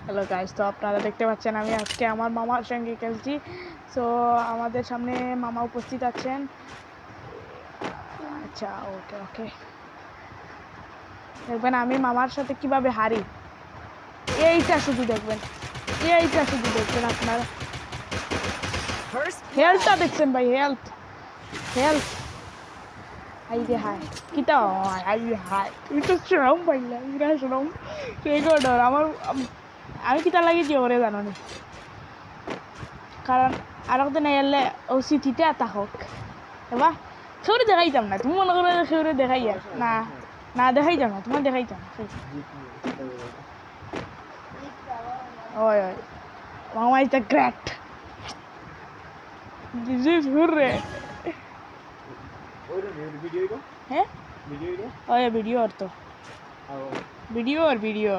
Hello guys, তো আপনারা দেখতে পাচ্ছেন আমি আজকে আমার মামার সঙ্গে খেলছি। সো আমাদের সামনে মামা উপস্থিত আছেন। আচ্ছা, ওকে ওকে, দেখবেন আমি মামার সাথে কিভাবে হারি। এইটা শুধু দেখবেন, আপনারা হেলথটা দেখছেন ভাই, হেলথ হেলথ হাই রে হাই কিটা হাই হাই তুই তো শ্রম পাইলাম, ইরা শ্রম রেকর্ডর আমার। আমি কিটা লাগিয়েছি ওরে জানো নি, কারণ আর একদিন এলে ও সিটিতে এটা হোক এবার সেউরে দেখাইতাম না। তুমি মনে করো সেউরে দেখাই না, না দেখাই যাও না, তোমার দেখাইতাম। ওই ওই মামা is the great, this is hooray. হ্যাঁ ওই ভিডিও আর তো ভিডিও আর ভিডিও